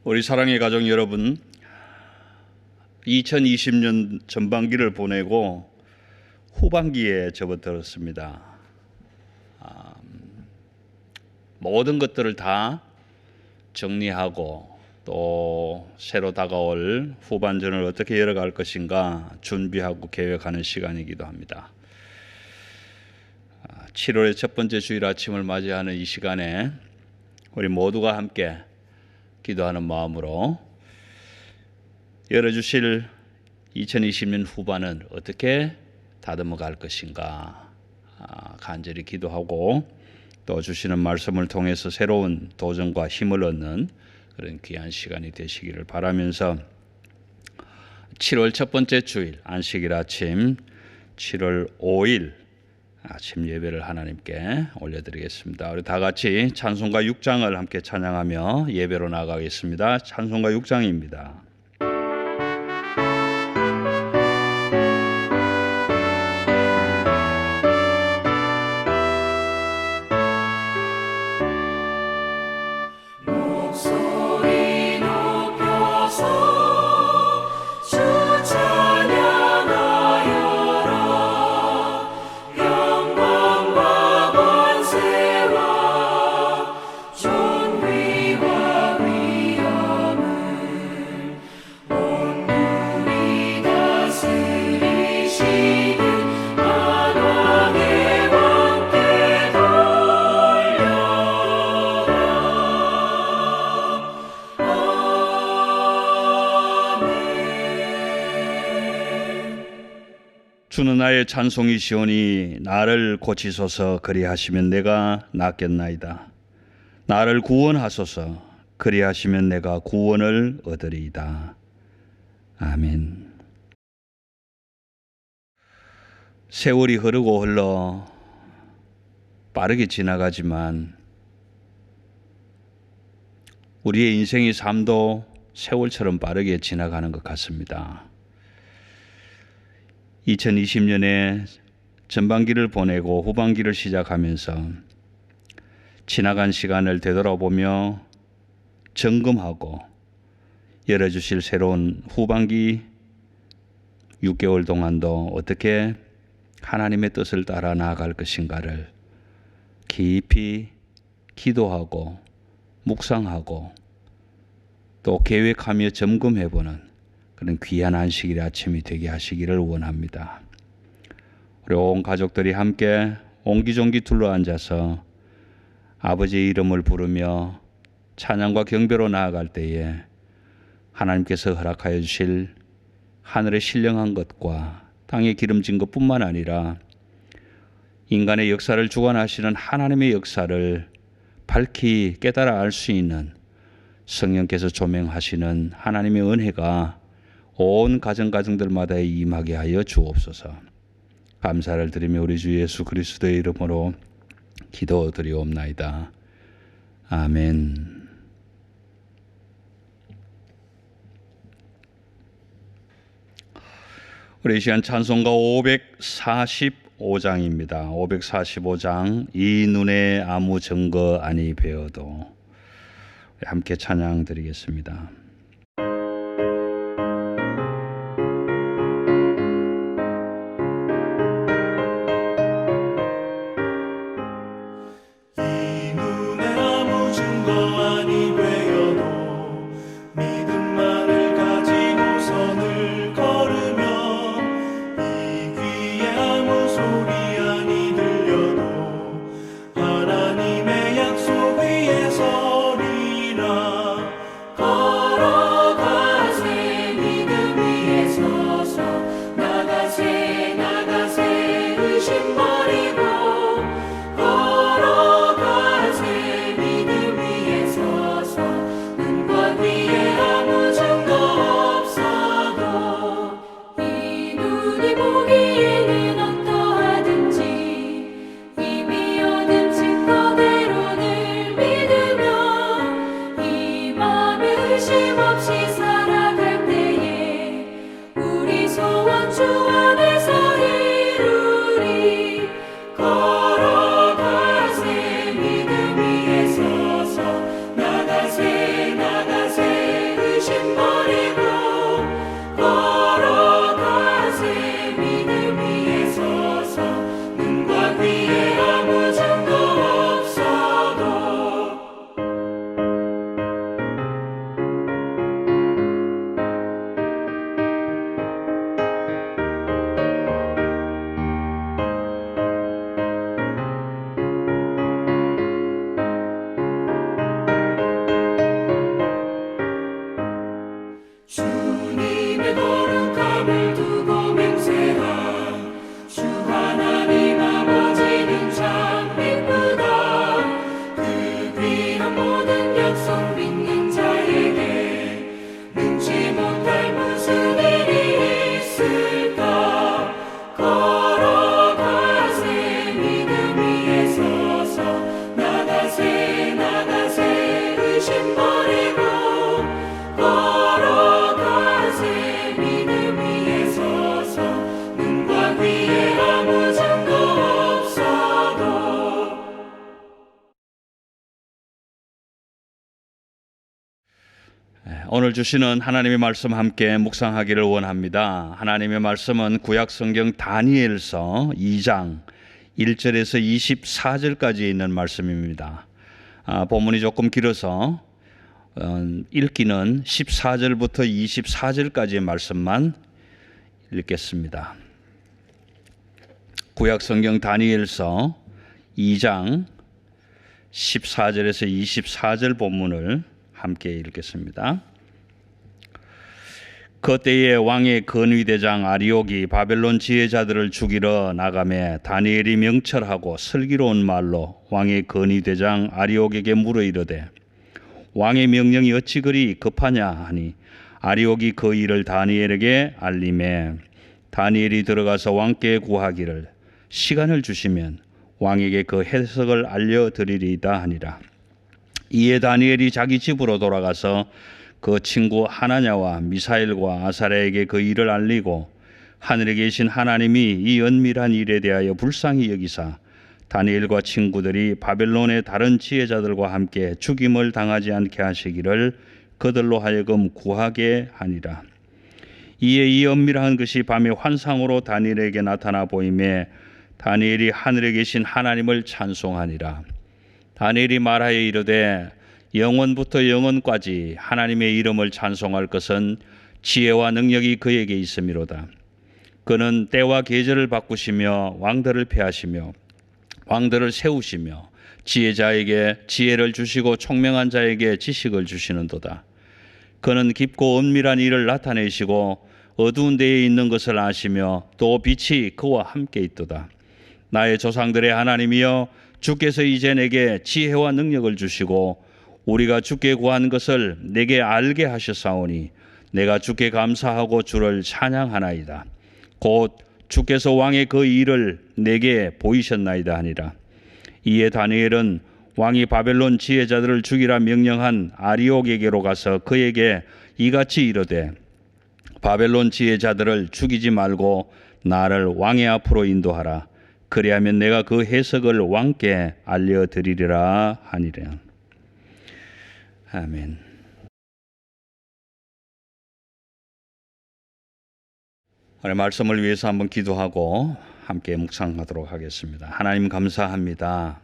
우리 사랑의 가족 여러분, 2020년 전반기를 보내고 후반기에 접어들었습니다. 모든 것들을 다 정리하고 또 새로 다가올 후반전을 어떻게 열어갈 것인가 준비하고 계획하는 시간이기도 합니다. 7월의 첫 번째 주일 아침을 맞이하는 이 시간에 우리 모두가 함께 기도하는 마음으로 열어주실 2020년 후반은 어떻게 다듬어 갈 것인가 간절히 기도하고 또 주시는 말씀을 통해서 새로운 도전과 힘을 얻는 그런 귀한 시간이 되시기를 바라면서 7월 첫 번째 주일 안식일 아침 7월 5일 아침 예배를 하나님께 올려드리겠습니다. 우리 다 같이 찬송가 6장을 함께 찬양하며 예배로 나가겠습니다. 찬송가 6장입니다. 주는 나의 찬송이시오니 나를 고치소서 그리하시면 내가 낫겠나이다. 나를 구원하소서 그리하시면 내가 구원을 얻으리이다. 아멘. 세월이 흐르고 흘러 빠르게 지나가지만 우리의 인생의 삶도 세월처럼 빠르게 지나가는 것 같습니다. 2020년에 전반기를 보내고 후반기를 시작하면서 지나간 시간을 되돌아보며 점검하고 열어주실 새로운 후반기 6개월 동안도 어떻게 하나님의 뜻을 따라 나아갈 것인가를 깊이 기도하고 묵상하고 또 계획하며 점검해보는 그런 귀한 안식일의 아침이 되게 하시기를 원합니다. 우리 온 가족들이 함께 옹기종기 둘러앉아서 아버지의 이름을 부르며 찬양과 경배로 나아갈 때에 하나님께서 허락하여 주실 하늘의 신령한 것과 땅에 기름진 것뿐만 아니라 인간의 역사를 주관하시는 하나님의 역사를 밝히 깨달아 알 수 있는 성령께서 조명하시는 하나님의 은혜가 온 가정들마다 임하게 하여 주옵소서. 감사를 드리며 우리 주 예수 그리스도의 이름으로 기도드리옵나이다. 아멘. 우리 이 시간 찬송가 545장입니다. 545장 이 눈에 아무 증거 아니 배어도 함께 찬양 드리겠습니다. 하나님의 약속 위에 서리라. 오늘 주시는 하나님의 말씀 함께 묵상하기를 원합니다. 하나님의 말씀은 구약성경 다니엘서 2장 1절에서 24절까지 있는 말씀입니다. 본문이 조금 길어서 읽기는 14절부터 24절까지의 말씀만 읽겠습니다. 구약성경 다니엘서 2장 14절에서 24절 본문을 함께 읽겠습니다. 그때에 왕의 건위대장 아리옥이 바벨론 지혜자들을 죽이러 나가매 다니엘이 명철하고 슬기로운 말로 왕의 건위대장 아리옥에게 물어 이르되 왕의 명령이 어찌 그리 급하냐 하니 아리옥이 그 일을 다니엘에게 알림해 다니엘이 들어가서 왕께 구하기를 시간을 주시면 왕에게 그 해석을 알려드리리이다 하니라. 이에 다니엘이 자기 집으로 돌아가서 그 친구 하나냐와 미사엘과 아사랴에게 그 일을 알리고 하늘에 계신 하나님이 이 은밀한 일에 대하여 불쌍히 여기사 다니엘과 친구들이 바벨론의 다른 지혜자들과 함께 죽임을 당하지 않게 하시기를 그들로 하여금 구하게 하니라. 이에 이 은밀한 것이 밤에 환상으로 다니엘에게 나타나 보이매 다니엘이 하늘에 계신 하나님을 찬송하니라. 다니엘이 말하여 이르되 영원부터 영원까지 하나님의 이름을 찬송할 것은 지혜와 능력이 그에게 있음이로다. 그는 때와 계절을 바꾸시며 왕들을 폐하시며 왕들을 세우시며 지혜자에게 지혜를 주시고 총명한 자에게 지식을 주시는도다. 그는 깊고 은밀한 일을 나타내시고 어두운 데에 있는 것을 아시며 또 빛이 그와 함께 있도다. 나의 조상들의 하나님이여 주께서 이제 내게 지혜와 능력을 주시고 우리가 주께 구한 것을 내게 알게 하셨사오니 내가 주께 감사하고 주를 찬양하나이다. 곧 주께서 왕의 그 일을 내게 보이셨나이다 하니라. 이에 다니엘은 왕이 바벨론 지혜자들을 죽이라 명령한 아리옥에게로 가서 그에게 이같이 이르되 바벨론 지혜자들을 죽이지 말고 나를 왕의 앞으로 인도하라. 그리하면 내가 그 해석을 왕께 알려드리리라 하니라. 아멘. 오늘 말씀을 위해서 한번 기도하고 함께 묵상하도록 하겠습니다. 하나님 감사합니다.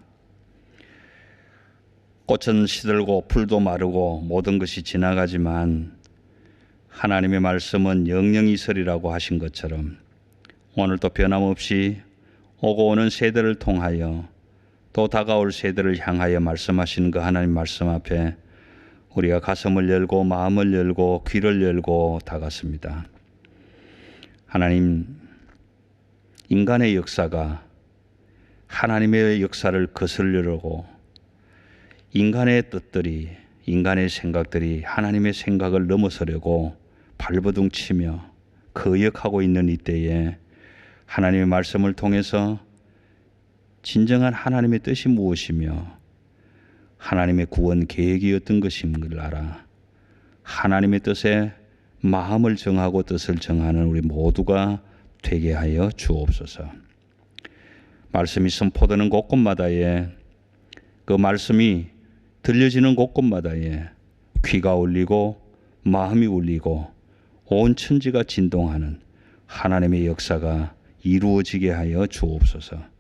꽃은 시들고 풀도 마르고 모든 것이 지나가지만 하나님의 말씀은 영영이 있으리라고 하신 것처럼 오늘도 변함없이 오고 오는 세대를 통하여 또 다가올 세대를 향하여 말씀하시는 그 하나님 말씀 앞에 우리가 가슴을 열고 마음을 열고 귀를 열고 다갔습니다. 하나님, 인간의 역사가 하나님의 역사를 거슬려고 인간의 뜻들이 인간의 생각들이 하나님의 생각을 넘어서려고 발버둥 치며 거역하고 있는 이때에 하나님의 말씀을 통해서 진정한 하나님의 뜻이 무엇이며 하나님의 구원 계획이 어떤 것임을 알아 하나님의 뜻에 마음을 정하고 뜻을 정하는 우리 모두가 되게 하여 주옵소서. 말씀이 선포되는 곳곳마다에 그 말씀이 들려지는 곳곳마다에 귀가 울리고 마음이 울리고 온 천지가 진동하는 하나님의 역사가 이루어지게 하여 주옵소서.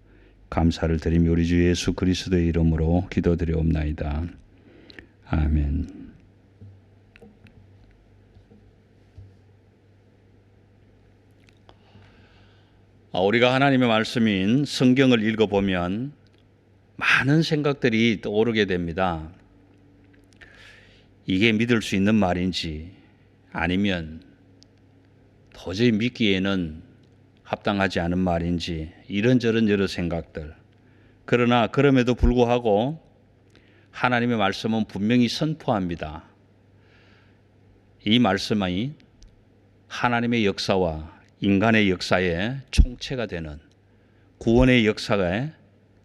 감사를 드리며 우리 주 예수 그리스도의 이름으로 기도드리옵나이다. 아멘. 우리가 하나님의 말씀인 성경을 읽어보면 많은 생각들이 떠오르게 됩니다. 이게 믿을 수 있는 말인지 아니면 도저히 믿기에는 합당하지 않은 말인지 이런저런 여러 생각들. 그러나 그럼에도 불구하고 하나님의 말씀은 분명히 선포합니다. 이 말씀이 하나님의 역사와 인간의 역사의 총체가 되는 구원의 역사의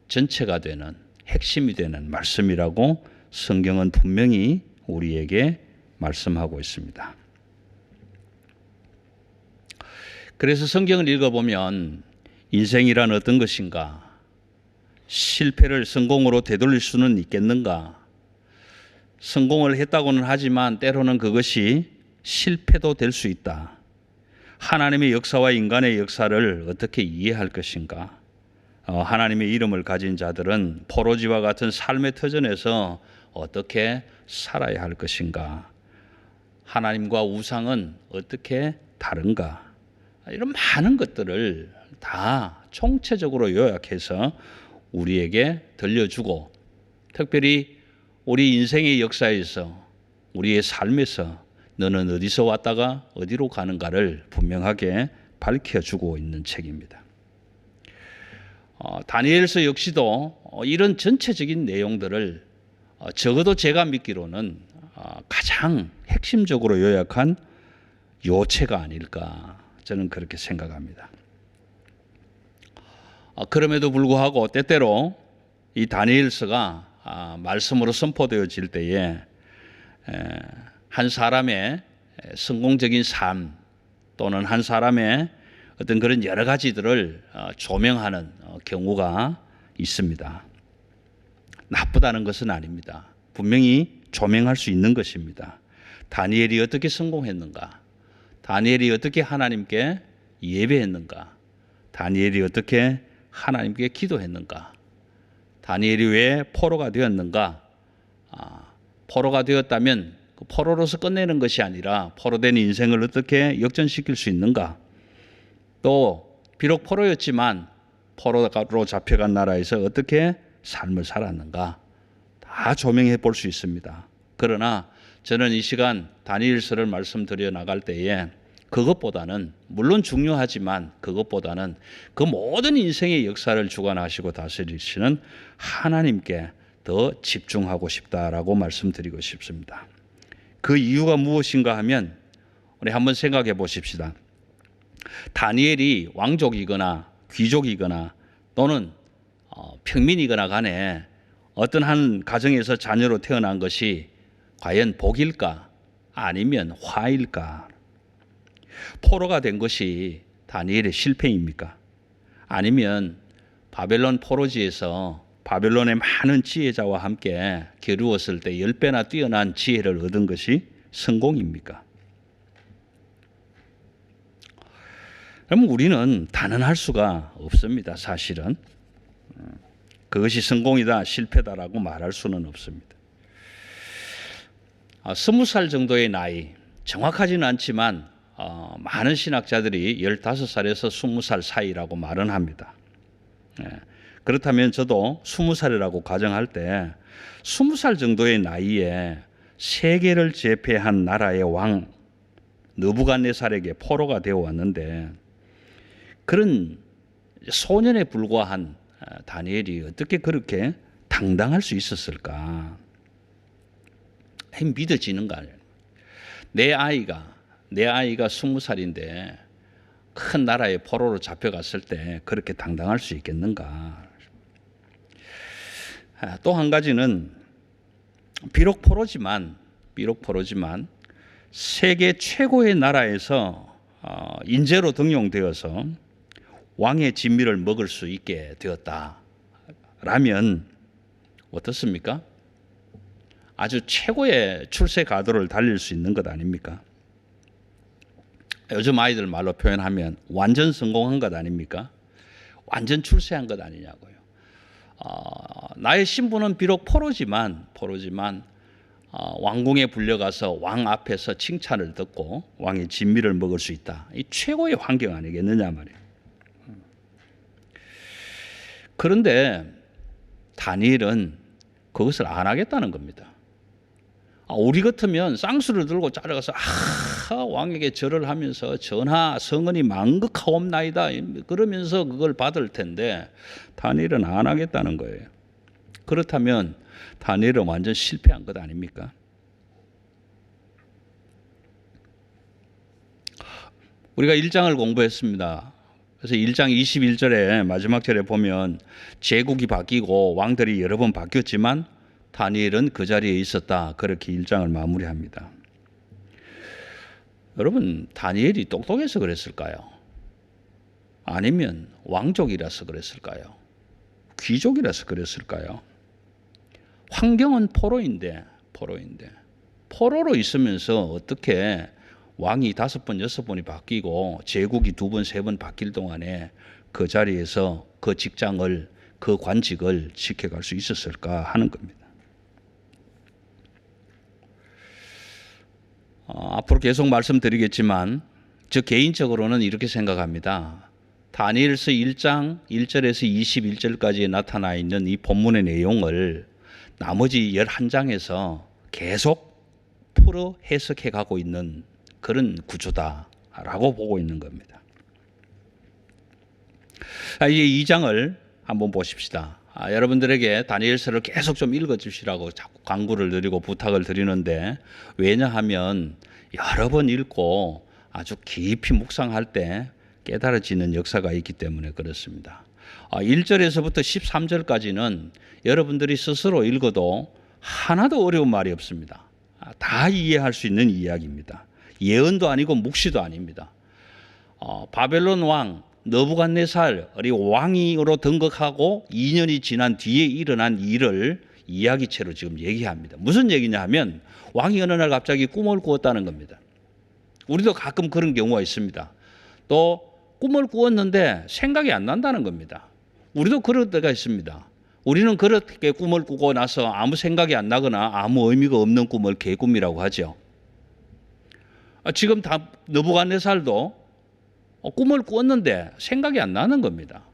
전체가 되는 핵심이 되는 말씀이라고 성경은 분명히 우리에게 말씀하고 있습니다. 그래서 성경을 읽어보면 인생이란 어떤 것인가? 실패를 성공으로 되돌릴 수는 있겠는가? 성공을 했다고는 하지만 때로는 그것이 실패도 될 수 있다. 하나님의 역사와 인간의 역사를 어떻게 이해할 것인가? 하나님의 이름을 가진 자들은 포로지와 같은 삶의 터전에서 어떻게 살아야 할 것인가? 하나님과 우상은 어떻게 다른가? 이런 많은 것들을 다 총체적으로 요약해서 우리에게 들려주고, 특별히 우리 인생의 역사에서, 우리의 삶에서 너는 어디서 왔다가 어디로 가는가를 분명하게 밝혀주고 있는 책입니다. 다니엘서 역시도 이런 전체적인 내용들을 적어도 제가 믿기로는 가장 핵심적으로 요약한 요체가 아닐까, 저는 그렇게 생각합니다. 그럼에도 불구하고 때때로 이 다니엘서가 말씀으로 선포되어질 때에 한 사람의 성공적인 삶 또는 한 사람의 어떤 그런 여러 가지들을 조명하는 경우가 있습니다. 나쁘다는 것은 아닙니다. 분명히 조명할 수 있는 것입니다. 다니엘이 어떻게 성공했는가? 다니엘이 어떻게 하나님께 예배했는가? 다니엘이 어떻게 하나님께 기도했는가? 다니엘이 왜 포로가 되었는가? 포로가 되었다면 그 포로로서 끝내는 것이 아니라 포로된 인생을 어떻게 역전시킬 수 있는가? 또 비록 포로였지만 포로로 잡혀간 나라에서 어떻게 삶을 살았는가? 다 조명해 볼 수 있습니다. 그러나 저는 이 시간 다니엘서를 말씀드려 나갈 때에 그것보다는, 물론 중요하지만 그것보다는 그 모든 인생의 역사를 주관하시고 다스리시는 하나님께 더 집중하고 싶다라고 말씀드리고 싶습니다. 그 이유가 무엇인가 하면 우리 한번 생각해 보십시다. 다니엘이 왕족이거나 귀족이거나 또는 평민이거나 간에 어떤 한 가정에서 자녀로 태어난 것이 과연 복일까 아니면 화일까? 포로가 된 것이 다니엘의 실패입니까? 아니면 바벨론 포로지에서 바벨론의 많은 지혜자와 함께 겨루었을 때 10배나 뛰어난 지혜를 얻은 것이 성공입니까? 그럼 우리는 단언할 수가 없습니다. 사실은 그것이 성공이다 실패다라고 말할 수는 없습니다. 20살 정도의 나이, 정확하지는 않지만 많은 신학자들이 15살에서 20살 사이라고 말은 합니다. 그렇다면 저도 20살이라고 가정할 때 20살 정도의 나이에 세계를 제패한 나라의 왕 느부갓네살에게 포로가 되어 왔는데, 그런 소년에 불과한 다니엘이 어떻게 그렇게 당당할 수 있었을까? 믿어지는가? 내 아이가 20살인데 큰 나라의 포로로 잡혀갔을 때 그렇게 당당할 수 있겠는가? 또 한 가지는 비록 포로지만 세계 최고의 나라에서 인재로 등용되어서 왕의 진미를 먹을 수 있게 되었다라면 어떻습니까? 아주 최고의 출세 가도를 달릴 수 있는 것 아닙니까? 요즘 아이들 말로 표현하면 완전 성공한 것 아닙니까? 완전 출세한 것 아니냐고요. 나의 신분은 비록 포로지만 왕궁에 불려가서 왕 앞에서 칭찬을 듣고 왕의 진미를 먹을 수 있다. 이 최고의 환경 아니겠느냐 말이에요. 그런데 다니엘은 그것을 안 하겠다는 겁니다. 우리 같으면 쌍수를 들고 따라가서 왕에게 절을 하면서 전하 성은이 만극하옵나이다 그러면서 그걸 받을 텐데 다니엘은 안 하겠다는 거예요. 그렇다면 다니엘은 완전 실패한 것 아닙니까? 우리가 1장을 공부했습니다. 그래서 1장 21절에 마지막 절에 보면 제국이 바뀌고 왕들이 여러 번 바뀌었지만 다니엘은 그 자리에 있었다. 그렇게 1장을 마무리합니다. 여러분, 다니엘이 똑똑해서 그랬을까요? 아니면 왕족이라서 그랬을까요? 귀족이라서 그랬을까요? 환경은 포로인데 포로인데 포로로 있으면서 어떻게 왕이 5번, 6번이 바뀌고 제국이 2번, 3번 바뀔 동안에 그 자리에서 그 직장을, 그 관직을 지켜갈 수 있었을까 하는 겁니다. 앞으로 계속 말씀드리겠지만 저 개인적으로는 이렇게 생각합니다. 다니엘서 1장 1절에서 21절까지 나타나 있는 이 본문의 내용을 나머지 11장에서 계속 풀어 해석해 가고 있는 그런 구조다라고 보고 있는 겁니다. 이제 2장을 한번 보십시다. 여러분들에게 다니엘서를 계속 좀 읽어주시라고 자꾸 강구를 드리고 부탁을 드리는데, 왜냐하면 여러 번 읽고 아주 깊이 묵상할 때 깨달아지는 역사가 있기 때문에 그렇습니다. 1절에서부터 13절까지는 여러분들이 스스로 읽어도 하나도 어려운 말이 없습니다. 다 이해할 수 있는 이야기입니다. 예언도 아니고 묵시도 아닙니다. 바벨론 왕 느부갓네살이 왕으로 등극하고 2년이 지난 뒤에 일어난 일을 이야기체로 지금 얘기합니다. 무슨 얘기냐 하면 왕이 어느 날 갑자기 꿈을 꾸었다는 겁니다. 우리도 가끔 그런 경우가 있습니다. 또 꿈을 꾸었는데 생각이 안 난다는 겁니다. 우리도 그럴 때가 있습니다. 우리는 그렇게 꿈을 꾸고 나서 아무 생각이 안 나거나 아무 의미가 없는 꿈을 개꿈이라고 하죠. 지금 다 느부갓네살도 꿈을 꾸었는데 생각이 안 나는 겁니다.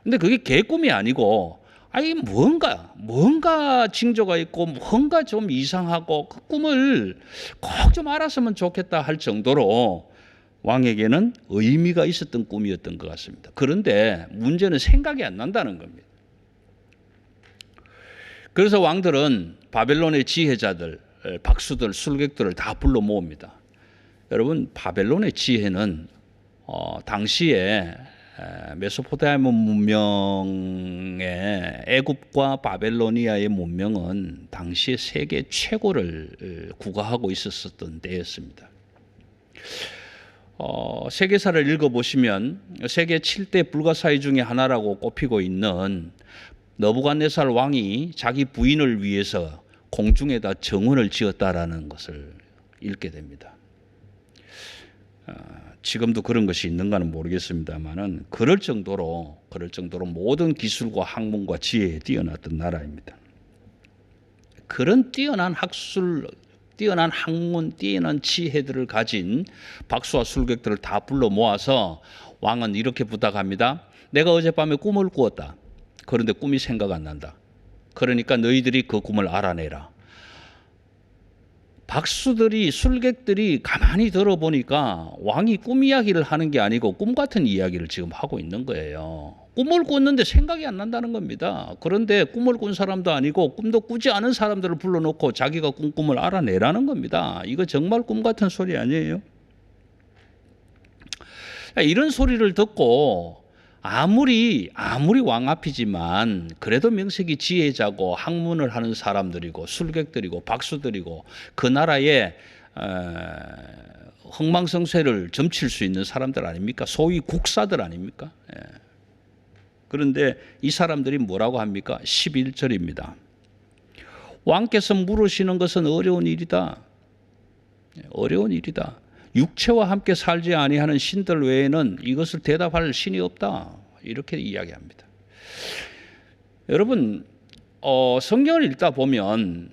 근데 그게 개꿈이 아니고 뭔가 징조가 있고 뭔가 좀 이상하고 그 꿈을 꼭 좀 알았으면 좋겠다 할 정도로 왕에게는 의미가 있었던 꿈이었던 것 같습니다. 그런데 문제는 생각이 안 난다는 겁니다. 그래서 왕들은 바벨론의 지혜자들, 박수들, 술객들을 다 불러 모읍니다. 여러분, 바벨론의 지혜는 당시에 메소포타미아 문명의 애굽과 바벨로니아의 문명은 당시에 세계 최고를 구가하고 있었던 때였습니다. 세계사를 읽어보시면 세계 7대 불가사의 중에 하나라고 꼽히고 있는 느부갓네살 왕이 자기 부인을 위해서 공중에다 정원을 지었다라는 것을 읽게 됩니다. 지금도 그런 것이 있는가는 모르겠습니다만은 그럴 정도로 모든 기술과 학문과 지혜에 뛰어났던 나라입니다. 그런 뛰어난 학술, 뛰어난 학문, 뛰어난 지혜들을 가진 박수와 술객들을 다 불러 모아서 왕은 이렇게 부탁합니다. 내가 어젯밤에 꿈을 꾸었다. 그런데 꿈이 생각 안 난다. 그러니까 너희들이 그 꿈을 알아내라. 박수들이, 술객들이 가만히 들어보니까 왕이 꿈 이야기를 하는 게 아니고 꿈 같은 이야기를 지금 하고 있는 거예요. 꿈을 꿨는데 생각이 안 난다는 겁니다. 그런데 꿈을 꾼 사람도 아니고 꿈도 꾸지 않은 사람들을 불러놓고 자기가 꾼 꿈을 알아내라는 겁니다. 이거 정말 꿈 같은 소리 아니에요? 이런 소리를 듣고 아무리 왕 앞이지만 그래도 명색이 지혜자고 학문을 하는 사람들이고 술객들이고 박수들이고 그 나라의 흥망성쇠를 점칠 수 있는 사람들 아닙니까? 소위 국사들 아닙니까? 그런데 이 사람들이 뭐라고 합니까? 11절입니다. 왕께서 물으시는 것은 어려운 일이다. 어려운 일이다. 육체와 함께 살지 아니하는 신들 외에는 이것을 대답할 신이 없다. 이렇게 이야기합니다. 여러분, 성경을 읽다 보면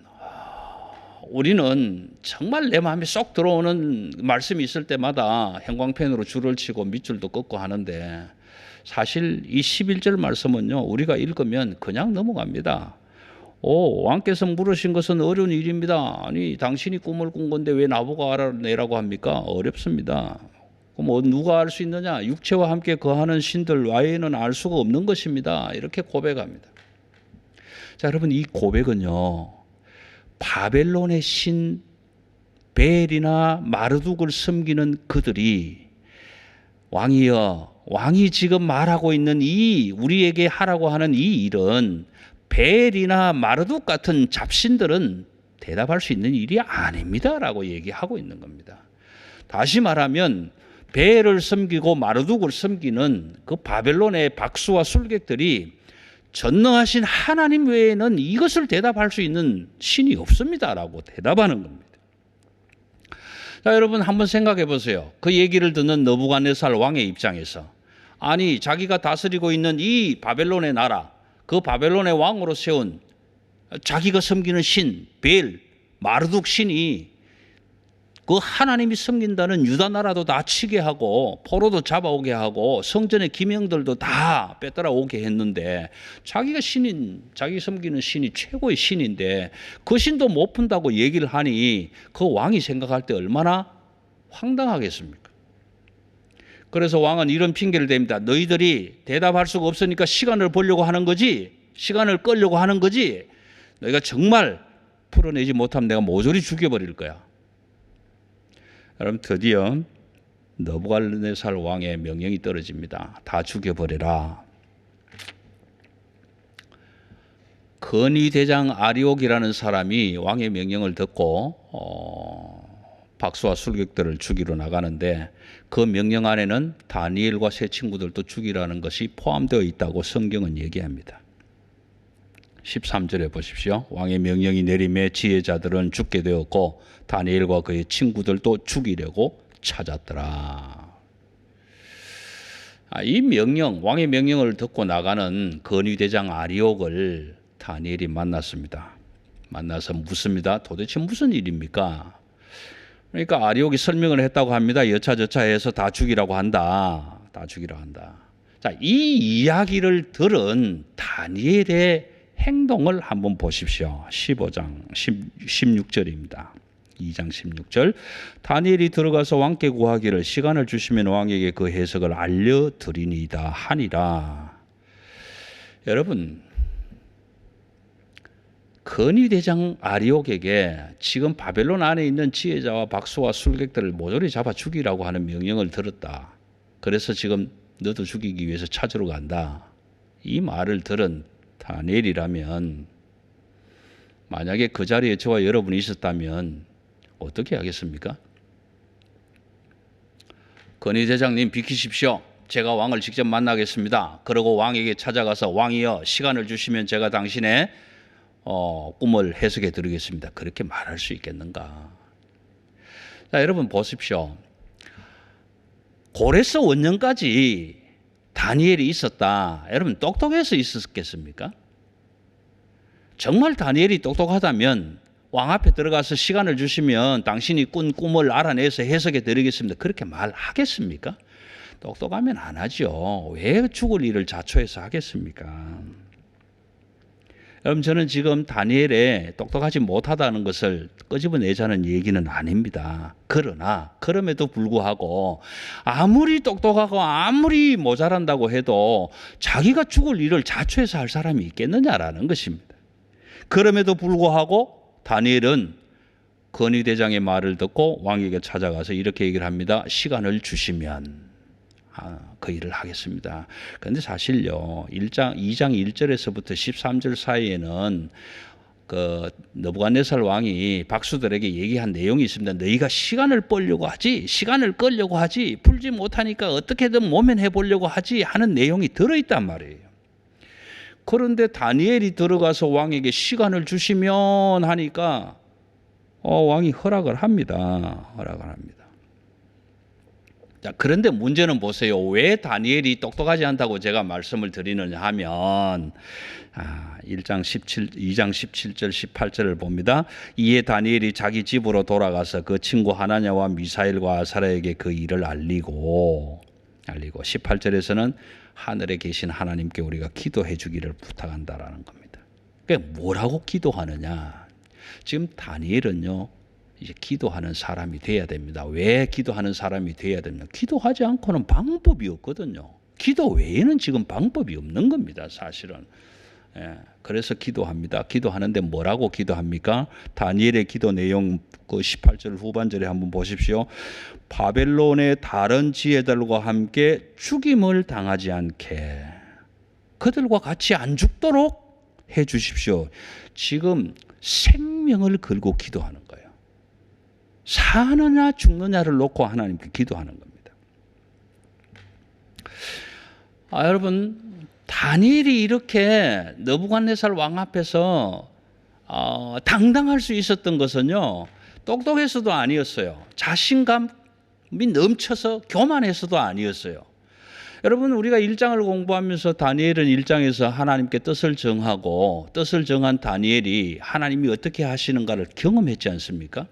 우리는 정말 내 마음에 쏙 들어오는 말씀이 있을 때마다 형광펜으로 줄을 치고 밑줄도 긋고 하는데 사실 이 11절 말씀은요, 우리가 읽으면 그냥 넘어갑니다. 왕께서 물으신 것은 어려운 일입니다. 아니, 당신이 꿈을 꾼 건데 왜 나보고 알아내라고 합니까? 어렵습니다. 그럼 누가 알 수 있느냐? 육체와 함께 거하는 신들 외에는 알 수가 없는 것입니다. 이렇게 고백합니다. 자, 여러분, 이 고백은요, 바벨론의 신 벨이나 마르둑을 섬기는 그들이 왕이여, 왕이 지금 말하고 있는 우리에게 하라고 하는 이 일은 벨이나 마르둑 같은 잡신들은 대답할 수 있는 일이 아닙니다라고 얘기하고 있는 겁니다. 다시 말하면 벨을 섬기고 마르둑을 섬기는 그 바벨론의 박수와 술객들이 전능하신 하나님 외에는 이것을 대답할 수 있는 신이 없습니다라고 대답하는 겁니다. 자, 여러분 한번 생각해 보세요. 그 얘기를 듣는 느부갓네살 왕의 입장에서 아니 자기가 다스리고 있는 이 바벨론의 나라, 그 바벨론의 왕으로 세운 자기가 섬기는 신 벨 마르둑 신이 그 하나님이 섬긴다는 유다 나라도 다 치게 하고 포로도 잡아오게 하고 성전의 기명들도 다 빼돌아오게 했는데 자기가 자기 섬기는 신이 최고의 신인데 그 신도 못 푼다고 얘기를 하니 그 왕이 생각할 때 얼마나 황당하겠습니까? 그래서 왕은 이런 핑계를 댑니다. 너희들이 대답할 수가 없으니까 시간을 벌려고 하는 거지, 시간을 끌려고 하는 거지, 너희가 정말 풀어내지 못하면 내가 모조리 죽여버릴 거야. 여러분 드디어 느부갓네살 왕의 명령이 떨어집니다. 다 죽여버려라. 건의대장 아리옥이라는 사람이 왕의 명령을 듣고 박수와 술객들을 죽이러 나가는데 그 명령 안에는 다니엘과 세 친구들도 죽이라는 것이 포함되어 있다고 성경은 얘기합니다. 13절에 보십시오. 왕의 명령이 내림에 지혜자들은 죽게 되었고 다니엘과 그의 친구들도 죽이려고 찾았더라. 이 명령, 왕의 명령을 듣고 나가는 건의대장 아리옥을 다니엘이 만났습니다. 만나서 묻습니다. 도대체 무슨 일입니까? 그러니까 아리옥이 설명을 했다고 합니다. 여차저차해서 다 죽이라고 한다. 다 죽이라고 한다. 자, 이 이야기를 들은 다니엘의 행동을 한번 보십시오. 15장 16절입니다. 2장 16절. 다니엘이 들어가서 왕께 구하기를 시간을 주시면 왕에게 그 해석을 알려드리니이다 하니라. 여러분, 건의대장 아리옥에게 지금 바벨론 안에 있는 지혜자와 박수와 술객들을 모조리 잡아 죽이라고 하는 명령을 들었다. 그래서 지금 너도 죽이기 위해서 찾으러 간다. 이 말을 들은 다니엘이라면 만약에 그 자리에 저와 여러분이 있었다면 어떻게 하겠습니까? 건의대장님 비키십시오. 제가 왕을 직접 만나겠습니다. 그러고 왕에게 찾아가서 왕이여 시간을 주시면 제가 당신의 꿈을 해석해 드리겠습니다. 그렇게 말할 수 있겠는가? 자, 여러분 보십시오. 고레스 원년까지 다니엘이 있었다. 여러분 똑똑해서 있었겠습니까? 정말 다니엘이 똑똑하다면 왕 앞에 들어가서 시간을 주시면 당신이 꾼 꿈을 알아내서 해석해 드리겠습니다. 그렇게 말하겠습니까? 똑똑하면 안 하죠. 왜 죽을 일을 자초해서 하겠습니까? 여러분 저는 지금 다니엘의 똑똑하지 못하다는 것을 끄집어내자는 얘기는 아닙니다. 그러나 그럼에도 불구하고 아무리 똑똑하고 아무리 모자란다고 해도 자기가 죽을 일을 자초해서 할 사람이 있겠느냐라는 것입니다. 그럼에도 불구하고 다니엘은 건의대장의 말을 듣고 왕에게 찾아가서 이렇게 얘기를 합니다. 시간을 주시면 그 일을 하겠습니다. 그런데 사실요, 2장 1절에서부터 13절 사이에는 그 느부갓네살 왕이 박수들에게 얘기한 내용이 있습니다. 너희가 시간을 벌려고 하지, 시간을 끌려고 하지, 풀지 못하니까 어떻게든 모면해 보려고 하지 하는 내용이 들어있단 말이에요. 그런데 다니엘이 들어가서 왕에게 시간을 주시면 하니까 왕이 허락을 합니다. 허락을 합니다. 자, 그런데 문제는 보세요. 왜 다니엘이 똑똑하지 않다고 제가 말씀을 드리느냐 하면 2장 17절 18절을 봅니다. 이에 다니엘이 자기 집으로 돌아가서 그 친구 하나냐와 미사엘과 아사랴에게 그 일을 알리고 18절에서는 하늘에 계신 하나님께 우리가 기도해 주기를 부탁한다라는 겁니다. 그러니까 뭐라고 기도하느냐? 지금 다니엘은요. 이제 기도하는 사람이 돼야 됩니다. 왜 기도하는 사람이 돼야 됩니까? 기도하지 않고는 방법이 없거든요. 기도 외에는 지금 방법이 없는 겁니다. 사실은. 그래서 기도합니다. 기도하는데 뭐라고 기도합니까? 다니엘의 기도 내용 그 18절 후반절에 한번 보십시오. 바벨론의 다른 지혜들과 함께 죽임을 당하지 않게 그들과 같이 안 죽도록 해 주십시오. 지금 생명을 걸고 기도하는 거예요. 사느냐 죽느냐를 놓고 하나님께 기도하는 겁니다. 여러분 다니엘이 이렇게 느부갓네살 왕 앞에서 당당할 수 있었던 것은요, 똑똑해서도 아니었어요. 자신감이 넘쳐서 교만해서도 아니었어요. 여러분, 우리가 1장을 공부하면서 다니엘은 1장에서 하나님께 뜻을 정하고 뜻을 정한 다니엘이 하나님이 어떻게 하시는가를 경험했지 않습니까?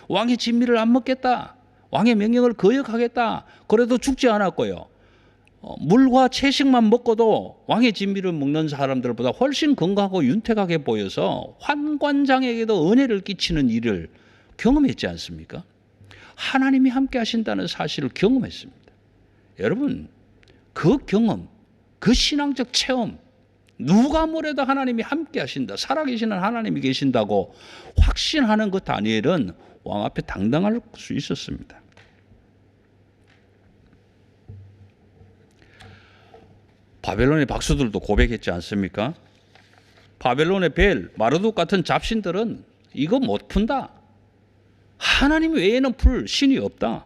왕의 진미를 안 먹겠다. 왕의 명령을 거역하겠다. 그래도 죽지 않았고요. 물과 채식만 먹고도 왕의 진미를 먹는 사람들보다 훨씬 건강하고 윤택하게 보여서 환관장에게도 은혜를 끼치는 일을 경험했지 않습니까? 하나님이 함께 하신다는 사실을 경험했습니다. 여러분, 그 경험, 그 신앙적 체험, 누가 뭐래도 하나님이 함께 하신다, 살아계시는 하나님이 계신다고 확신하는 그 다니엘은 왕 앞에 당당할 수 있었습니다. 바벨론의 박수들도 고백했지 않습니까? 바벨론의 벨, 마르둑 같은 잡신들은 이거 못 푼다. 하나님 외에는 풀 신이 없다.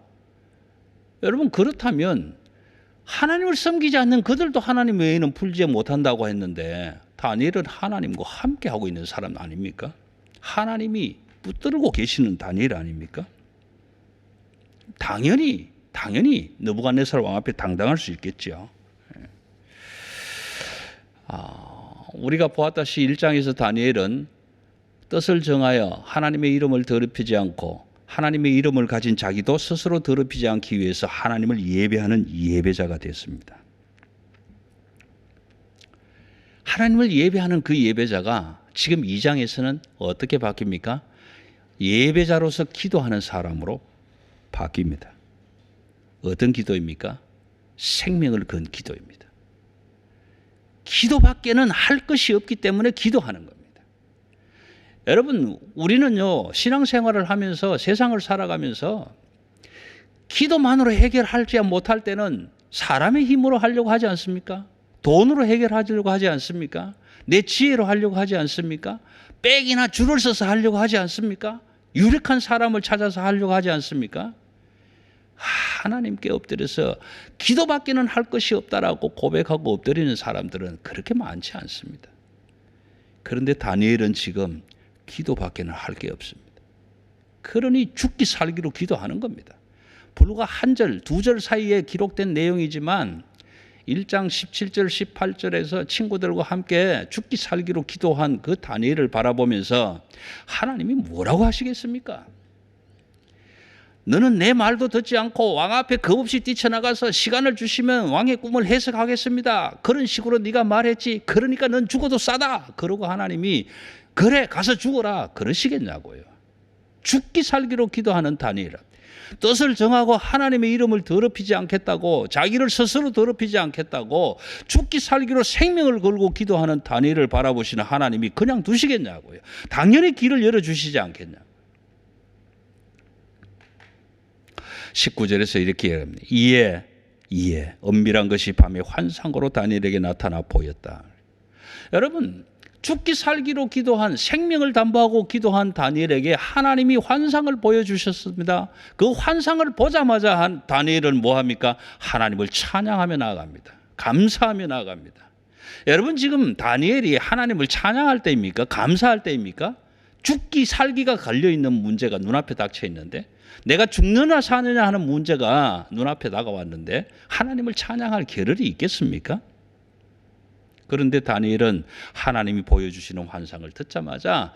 여러분, 그렇다면 하나님을 섬기지 않는 그들도 하나님 외에는 풀지 못한다고 했는데 다니엘은 하나님과 함께 하고 있는 사람 아닙니까? 하나님이 붙들고 계시는 다니엘 아닙니까? 당연히 느부갓네살 왕 앞에 당당할 수 있겠죠. 우리가 보았다시피 1장에서 다니엘은 뜻을 정하여 하나님의 이름을 더럽히지 않고 하나님의 이름을 가진 자기도 스스로 더럽히지 않기 위해서 하나님을 예배하는 예배자가 됐습니다. 하나님을 예배하는 그 예배자가 지금 2장에서는 어떻게 바뀝니까? 예배자로서 기도하는 사람으로 바뀝니다. 어떤 기도입니까? 생명을 건 기도입니다. 기도밖에는 할 것이 없기 때문에 기도하는 겁니다. 여러분, 우리는요, 신앙생활을 하면서 세상을 살아가면서 기도만으로 해결하지 못할 때는 사람의 힘으로 하려고 하지 않습니까? 돈으로 해결하려고 하지 않습니까? 내 지혜로 하려고 하지 않습니까? 백이나 줄을 서서 하려고 하지 않습니까? 유력한 사람을 찾아서 하려고 하지 않습니까? 하나님께 엎드려서 기도밖에는 할 것이 없다라고 고백하고 엎드리는 사람들은 그렇게 많지 않습니다. 그런데 다니엘은 지금 기도밖에는 할 게 없습니다. 그러니 죽기 살기로 기도하는 겁니다. 불과 한 절, 두 절 사이에 기록된 내용이지만 1장 17절, 18절에서 친구들과 함께 죽기 살기로 기도한 그 다니엘을 바라보면서 하나님이 뭐라고 하시겠습니까? 너는 내 말도 듣지 않고 왕 앞에 겁없이 뛰쳐나가서 시간을 주시면 왕의 꿈을 해석하겠습니다. 그런 식으로 네가 말했지. 그러니까 넌 죽어도 싸다. 그러고 하나님이 그래 가서 죽어라 그러시겠냐고요. 죽기 살기로 기도하는 다니엘. 뜻을 정하고 하나님의 이름을 더럽히지 않겠다고, 자기를 스스로 더럽히지 않겠다고 죽기 살기로 생명을 걸고 기도하는 다니엘을 바라보시는 하나님이 그냥 두시겠냐고요. 당연히 길을 열어주시지 않겠냐. 19절에서 이렇게 얘기합니다. 이에 은밀한 것이 밤에 환상으로 다니엘에게 나타나 보였다. 여러분, 죽기 살기로 기도한, 생명을 담보하고 기도한 다니엘에게 하나님이 환상을 보여주셨습니다. 그 환상을 보자마자 다니엘은 뭐합니까? 하나님을 찬양하며 나아갑니다. 감사하며 나아갑니다. 여러분, 지금 다니엘이 하나님을 찬양할 때입니까? 감사할 때입니까? 죽기 살기가 걸려있는 문제가 눈앞에 닥쳐 있는데, 내가 죽느냐 사느냐 하는 문제가 눈앞에 다가왔는데 하나님을 찬양할 겨를이 있겠습니까? 그런데 다니엘은 하나님이 보여주시는 환상을 듣자마자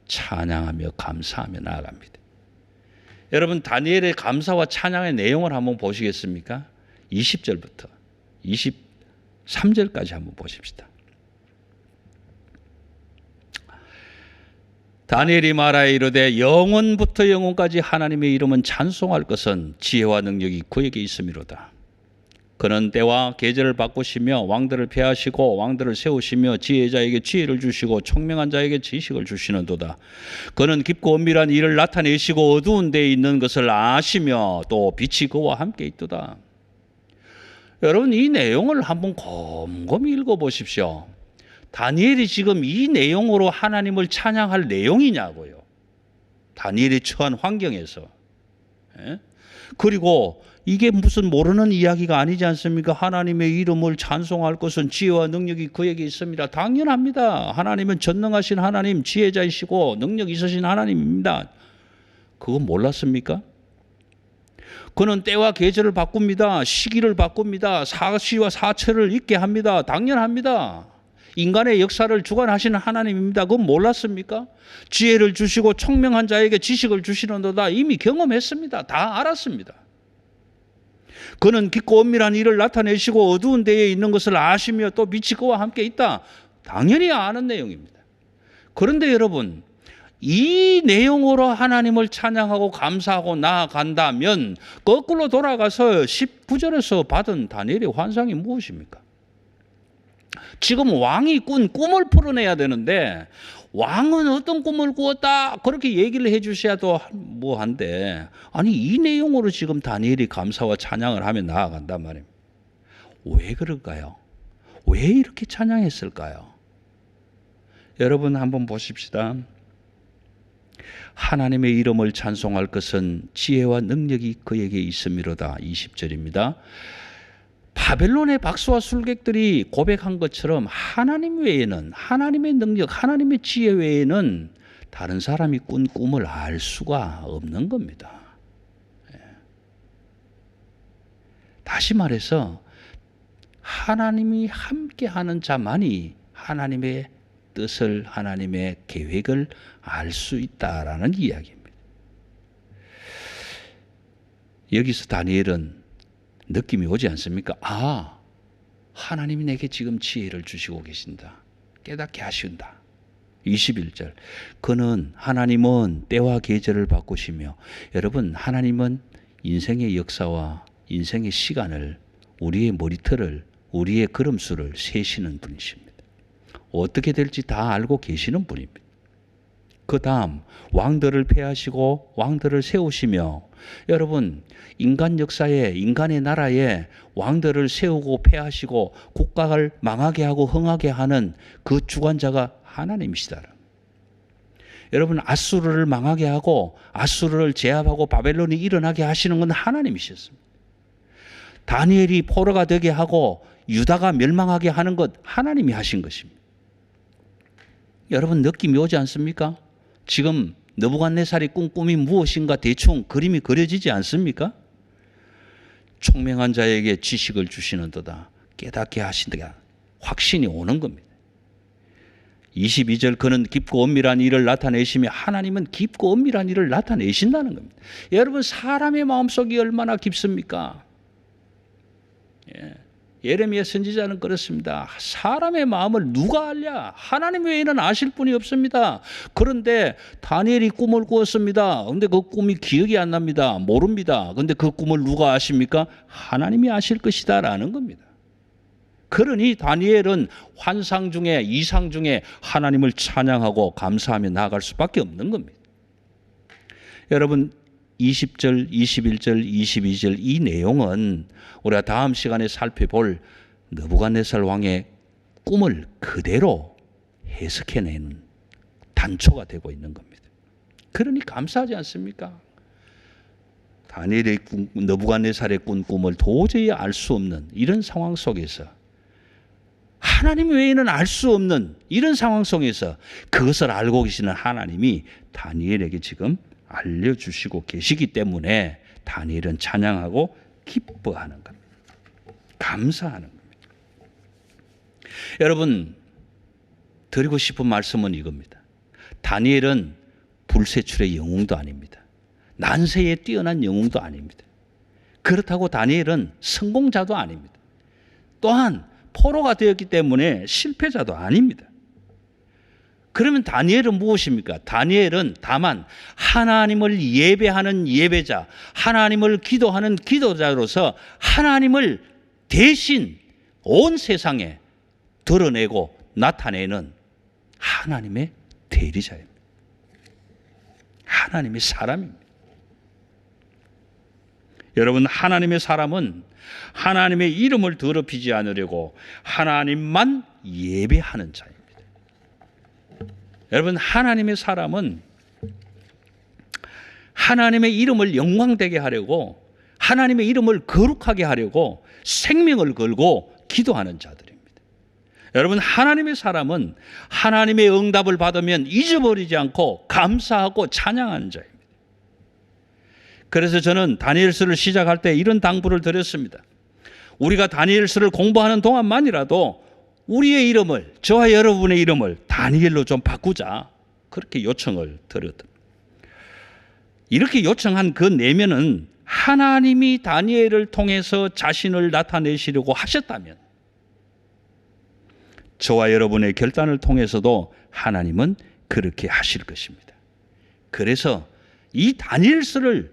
찬양하며 감사하며 나아갑니다. 여러분, 다니엘의 감사와 찬양의 내용을 한번 보시겠습니까? 20절부터 23절까지 한번 보십시다. 다니엘이 말하여 이르되 영원부터 영원까지 하나님의 이름은 찬송할 것은 지혜와 능력이 그에게 있음이로다. 그는 때와 계절을 바꾸시며 왕들을 폐하시고 왕들을 세우시며 지혜자에게 지혜를 주시고 총명한 자에게 지식을 주시는도다. 그는 깊고 은밀한 일을 나타내시고 어두운 데에 있는 것을 아시며 또 빛이 그와 함께 있도다. 여러분, 이 내용을 한번 곰곰이 읽어보십시오. 다니엘이 지금 이 내용으로 하나님을 찬양할 내용이냐고요. 다니엘이 처한 환경에서. 그리고 이게 무슨 모르는 이야기가 아니지 않습니까? 하나님의 이름을 찬송할 것은 지혜와 능력이 그에게 있습니다. 당연합니다. 하나님은 전능하신 하나님, 지혜자이시고 능력 있으신 하나님입니다. 그거 몰랐습니까? 그는 때와 계절을 바꿉니다. 시기를 바꿉니다. 사시와 사철을 있게 합니다. 당연합니다. 인간의 역사를 주관하시는 하나님입니다. 그건 몰랐습니까? 지혜를 주시고 총명한 자에게 지식을 주시는도다. 이미 경험했습니다. 다 알았습니다. 그는 깊고 엄밀한 일을 나타내시고 어두운 데에 있는 것을 아시며 또 빛이 그와 함께 있다. 당연히 아는 내용입니다. 그런데 여러분, 이 내용으로 하나님을 찬양하고 감사하고 나아간다면 거꾸로 돌아가서 19절에서 받은 다니엘의 환상이 무엇입니까? 지금 왕이 꾼 꿈을 풀어내야 되는데 왕은 어떤 꿈을 꾸었다 그렇게 얘기를 해 주셔야 또 뭐한데, 아니 이 내용으로 지금 다니엘이 감사와 찬양을 하며 나아간단 말입니다. 왜 그럴까요? 왜 이렇게 찬양했을까요? 여러분 한번 보십시다. 하나님의 이름을 찬송할 것은 지혜와 능력이 그에게 있음이로다. 20절입니다. 바벨론의 박수와 술객들이 고백한 것처럼 하나님 외에는, 하나님의 능력, 하나님의 지혜 외에는 다른 사람이 꾼 꿈을 알 수가 없는 겁니다. 다시 말해서 하나님이 함께하는 자만이 하나님의 뜻을, 하나님의 계획을 알 수 있다라는 이야기입니다. 여기서 다니엘은 느낌이 오지 않습니까? 아, 하나님이 내게 지금 지혜를 주시고 계신다. 깨닫게 하신다. 21절. 그는, 하나님은 때와 계절을 바꾸시며, 여러분 하나님은 인생의 역사와 인생의 시간을, 우리의 머리털을, 우리의 걸음수를 세시는 분이십니다. 어떻게 될지 다 알고 계시는 분입니다. 그 다음 왕들을 폐하시고 왕들을 세우시며, 여러분 인간 역사에, 인간의 나라에 왕들을 세우고 폐하시고 국가를 망하게 하고 흥하게 하는 그 주관자가 하나님이시다. 여러분 아수르를 망하게 하고 아수르를 제압하고 바벨론이 일어나게 하시는 건 하나님이셨습니다. 다니엘이 포로가 되게 하고 유다가 멸망하게 하는 것 하나님이 하신 것입니다. 여러분 느낌이 오지 않습니까? 지금 느부갓네살이 꾼 꿈이 무엇인가 대충 그림이 그려지지 않습니까? 총명한 자에게 지식을 주시는도다. 깨닫게 하신다. 확신이 오는 겁니다. 22절. 그는 깊고 엄밀한 일을 나타내시며, 하나님은 깊고 엄밀한 일을 나타내신다는 겁니다. 여러분 사람의 마음속이 얼마나 깊습니까? 예레미야 선지자는 그렇습니다. 사람의 마음을 누가 알랴? 하나님 외에는 아실 분이 없습니다. 그런데 다니엘이 꿈을 꾸었습니다. 그런데 그 꿈이 기억이 안 납니다. 모릅니다. 그런데 그 꿈을 누가 아십니까? 하나님이 아실 것이다 라는 겁니다. 그러니 다니엘은 환상 중에, 이상 중에 하나님을 찬양하고 감사하며 나아갈 수밖에 없는 겁니다. 여러분 20절, 21절, 22절 이 내용은 우리가 다음 시간에 살펴볼 느부갓네살 왕의 꿈을 그대로 해석해내는 단초가 되고 있는 겁니다. 그러니 감사하지 않습니까? 다니엘의 느부갓네살의 꾼 꿈을 도저히 알 수 없는 이런 상황 속에서, 하나님 외에는 알 수 없는 이런 상황 속에서 그것을 알고 계시는 하나님이 다니엘에게 지금 알려주시고 계시기 때문에 다니엘은 찬양하고 기뻐하는 겁니다. 감사하는 겁니다. 여러분 드리고 싶은 말씀은 이겁니다. 다니엘은 불세출의 영웅도 아닙니다. 난세에 뛰어난 영웅도 아닙니다. 그렇다고 다니엘은 성공자도 아닙니다. 또한 포로가 되었기 때문에 실패자도 아닙니다. 그러면 다니엘은 무엇입니까? 다니엘은 다만 하나님을 예배하는 예배자, 하나님을 기도하는 기도자로서 하나님을 대신 온 세상에 드러내고 나타내는 하나님의 대리자입니다. 하나님의 사람입니다. 여러분 하나님의 사람은 하나님의 이름을 더럽히지 않으려고 하나님만 예배하는 자입니다. 여러분 하나님의 사람은 하나님의 이름을 영광되게 하려고 하나님의 이름을 거룩하게 하려고 생명을 걸고 기도하는 자들입니다. 여러분, 하나님의 사람은 하나님의 응답을 받으면 잊어버리지 않고 감사하고 찬양하는 자입니다. 그래서 저는 다니엘서를 시작할 때 이런 당부를 드렸습니다. 우리가 다니엘서를 공부하는 동안만이라도 우리의 이름을, 저와 여러분의 이름을 다니엘로 좀 바꾸자, 그렇게 요청을 드렸다. 이렇게 요청한 그 내면은 하나님이 다니엘을 통해서 자신을 나타내시려고 하셨다면 저와 여러분의 결단을 통해서도 하나님은 그렇게 하실 것입니다. 그래서 이 다니엘서를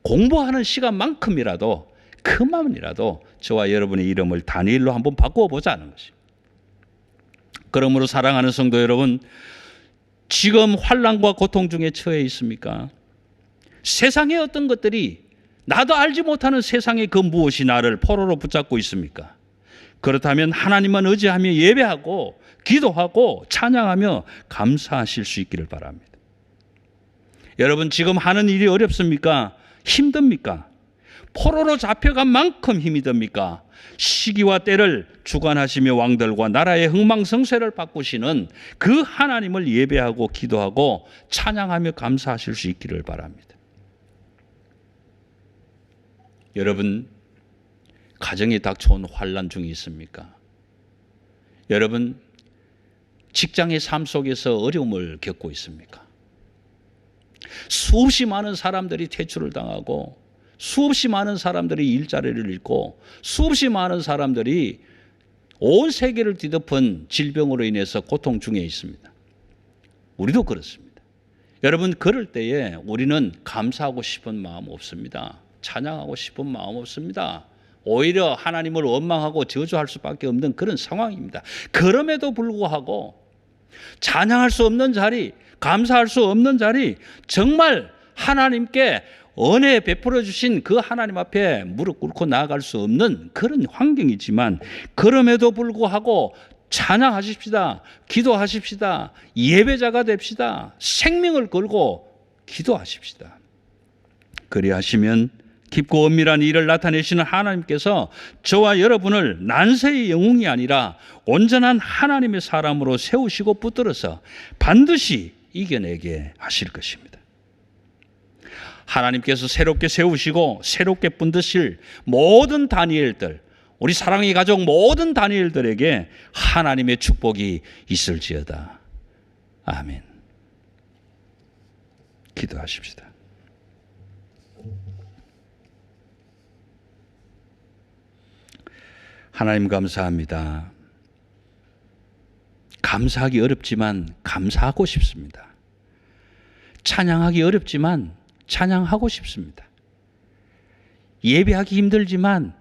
공부하는 시간만큼이라도 그만이라도 저와 여러분의 이름을 다니엘로 한번 바꾸어 보자는 것입니다. 그러므로 사랑하는 성도 여러분, 지금 환난과 고통 중에 처해 있습니까? 세상의 어떤 것들이 나도 알지 못하는 세상의 그 무엇이 나를 포로로 붙잡고 있습니까? 그렇다면 하나님만 의지하며 예배하고 기도하고 찬양하며 감사하실 수 있기를 바랍니다. 여러분, 지금 하는 일이 어렵습니까? 힘듭니까? 포로로 잡혀간 만큼 힘이 듭니까? 시기와 때를 주관하시며 왕들과 나라의 흥망성쇠를 바꾸시는 그 하나님을 예배하고 기도하고 찬양하며 감사하실 수 있기를 바랍니다. 여러분, 가정에 닥쳐온 환난 중에 있습니까? 여러분, 직장의 삶 속에서 어려움을 겪고 있습니까? 수없이 많은 사람들이 퇴출을 당하고 수없이 많은 사람들이 일자리를 잃고 수없이 많은 사람들이 온 세계를 뒤덮은 질병으로 인해서 고통 중에 있습니다. 우리도 그렇습니다. 여러분, 그럴 때에 우리는 감사하고 싶은 마음 없습니다. 찬양하고 싶은 마음 없습니다. 오히려 하나님을 원망하고 저주할 수밖에 없는 그런 상황입니다. 그럼에도 불구하고 찬양할 수 없는 자리, 감사할 수 없는 자리, 정말 하나님께 은혜 베풀어 주신 그 하나님 앞에 무릎 꿇고 나아갈 수 없는 그런 환경이지만 그럼에도 불구하고 찬양하십시다. 기도하십시다. 예배자가 됩시다. 생명을 걸고 기도하십시다. 그리하시면 깊고 엄밀한 일을 나타내시는 하나님께서 저와 여러분을 난세의 영웅이 아니라 온전한 하나님의 사람으로 세우시고 붙들어서 반드시 이겨내게 하실 것입니다. 하나님께서 새롭게 세우시고 새롭게 붙드실 모든 다니엘들, 우리 사랑의 가족 모든 다니엘들에게 하나님의 축복이 있을지어다. 아멘. 기도하십시다. 하나님, 감사합니다. 감사하기 어렵지만 감사하고 싶습니다. 찬양하기 어렵지만 찬양하고 싶습니다. 예배하기 힘들지만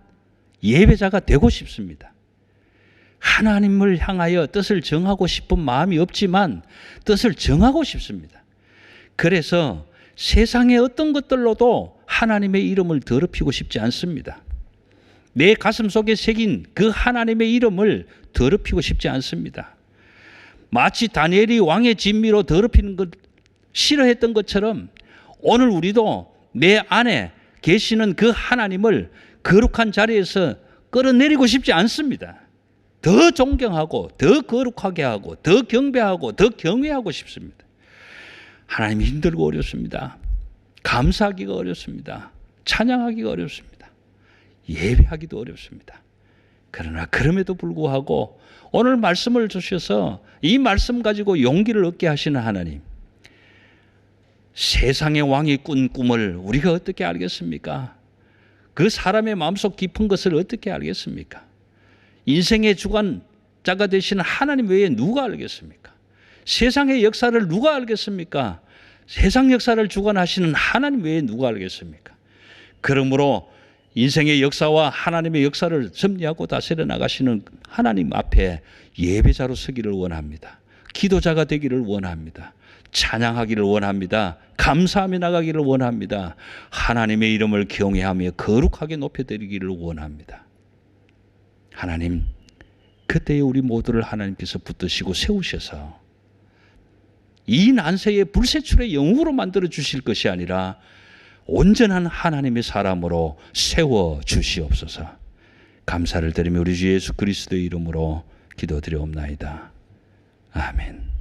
예배자가 되고 싶습니다. 하나님을 향하여 뜻을 정하고 싶은 마음이 없지만 뜻을 정하고 싶습니다. 그래서 세상의 어떤 것들로도 하나님의 이름을 더럽히고 싶지 않습니다. 내 가슴 속에 새긴 그 하나님의 이름을 더럽히고 싶지 않습니다. 마치 다니엘이 왕의 진미로 더럽히는 것 싫어했던 것처럼 오늘 우리도 내 안에 계시는 그 하나님을 거룩한 자리에서 끌어내리고 싶지 않습니다. 더 존경하고 더 거룩하게 하고 더 경배하고 더 경외하고 싶습니다. 하나님이 힘들고 어렵습니다. 감사하기가 어렵습니다. 찬양하기가 어렵습니다. 예배하기도 어렵습니다. 그러나 그럼에도 불구하고 오늘 말씀을 주셔서 이 말씀 가지고 용기를 얻게 하시는 하나님, 세상의 왕이 꾼 꿈을 우리가 어떻게 알겠습니까? 그 사람의 마음속 깊은 것을 어떻게 알겠습니까? 인생의 주관자가 되시는 하나님 외에 누가 알겠습니까? 세상의 역사를 누가 알겠습니까? 세상 역사를 주관하시는 하나님 외에 누가 알겠습니까? 그러므로 인생의 역사와 하나님의 역사를 섭리하고 다스려 나가시는 하나님 앞에 예배자로 서기를 원합니다. 기도자가 되기를 원합니다. 찬양하기를 원합니다. 감사하며 나가기를 원합니다. 하나님의 이름을 경외하며 거룩하게 높여드리기를 원합니다. 하나님, 그때에 우리 모두를 하나님께서 붙드시고 세우셔서 이 난세의 불세출의 영웅으로 만들어 주실 것이 아니라 온전한 하나님의 사람으로 세워 주시옵소서. 감사를 드리며 우리 주 예수 그리스도의 이름으로 기도드리옵나이다. 아멘.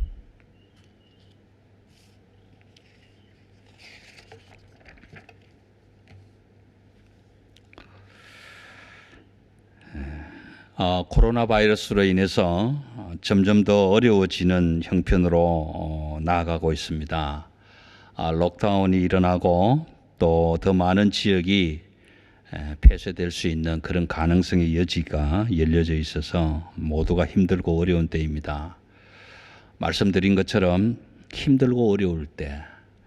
코로나 바이러스로 인해서 점점 더 어려워지는 형편으로 나아가고 있습니다. 록다운이 일어나고 또 더 많은 지역이 폐쇄될 수 있는 그런 가능성의 여지가 열려져 있어서 모두가 힘들고 어려운 때입니다. 말씀드린 것처럼 힘들고 어려울 때,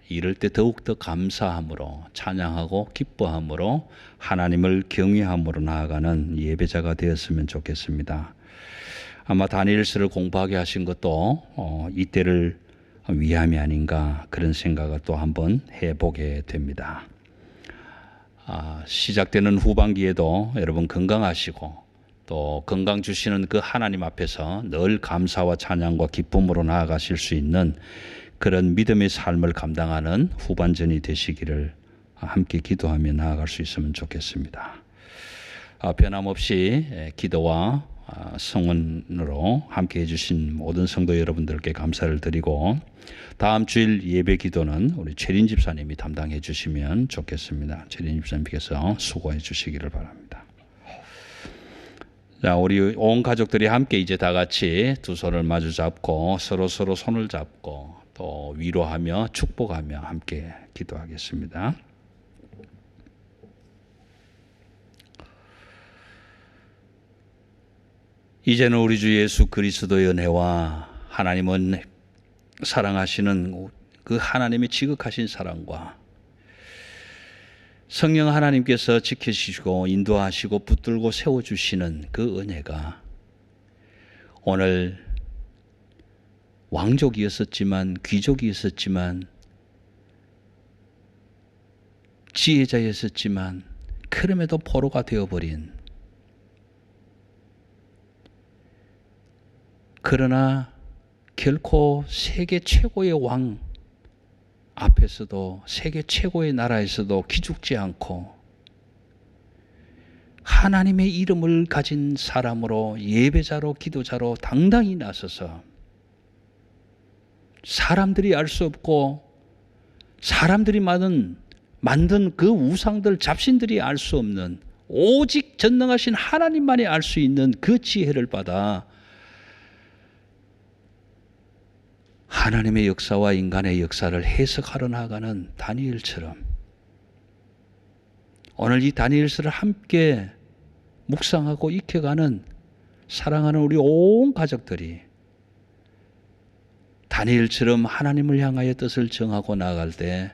이럴 때 더욱더 감사함으로, 찬양하고 기뻐함으로, 하나님을 경외함으로 나아가는 예배자가 되었으면 좋겠습니다. 아마 다니엘서를 공부하게 하신 것도 이때를 위함이 아닌가, 그런 생각을 또 한번 해보게 됩니다. 시작되는 후반기에도 여러분 건강하시고 또 건강 주시는 그 하나님 앞에서 늘 감사와 찬양과 기쁨으로 나아가실 수 있는 그런 믿음의 삶을 감당하는 후반전이 되시기를 함께 기도하며 나아갈 수 있으면 좋겠습니다. 변함없이 기도와 성원으로 함께 해주신 모든 성도 여러분들께 감사를 드리고, 다음 주일 예배 기도는 우리 최린 집사님이 담당해 주시면 좋겠습니다. 최린 집사님께서 수고해 주시기를 바랍니다. 자, 우리 온 가족들이 함께 이제 다 같이 두 손을 마주 잡고 서로 손을 잡고 또 위로하며 축복하며 함께 기도하겠습니다. 이제는 우리 주 예수 그리스도의 은혜와 하나님은 사랑하시는 그 하나님의 지극하신 사랑과 성령 하나님께서 지켜주시고 인도하시고 붙들고 세워주시는 그 은혜가 오늘 왕족이었었지만, 귀족이었었지만, 지혜자였었지만, 그럼에도 포로가 되어버린, 그러나 결코 세계 최고의 왕 앞에서도, 세계 최고의 나라에서도 기죽지 않고 하나님의 이름을 가진 사람으로, 예배자로, 기도자로 당당히 나서서 사람들이 알 수 없고 사람들이 만든 그 우상들, 잡신들이 알 수 없는 오직 전능하신 하나님만이 알 수 있는 그 지혜를 받아 하나님의 역사와 인간의 역사를 해석하러 나가는 다니엘처럼 오늘 이 다니엘서를 함께 묵상하고 익혀가는 사랑하는 우리 온 가족들이 다니엘처럼 하나님을 향하여 뜻을 정하고 나아갈 때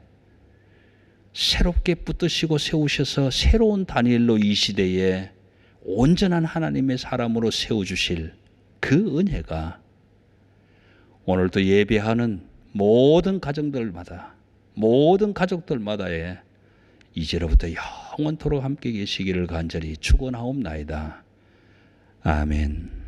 새롭게 붙드시고 세우셔서 새로운 다니엘로 이 시대에 온전한 하나님의 사람으로 세워주실 그 은혜가 오늘도 예배하는 모든 가정들마다, 모든 가족들마다의 이제로부터 영원토록 함께 계시기를 간절히 축원하옵나이다. 아멘.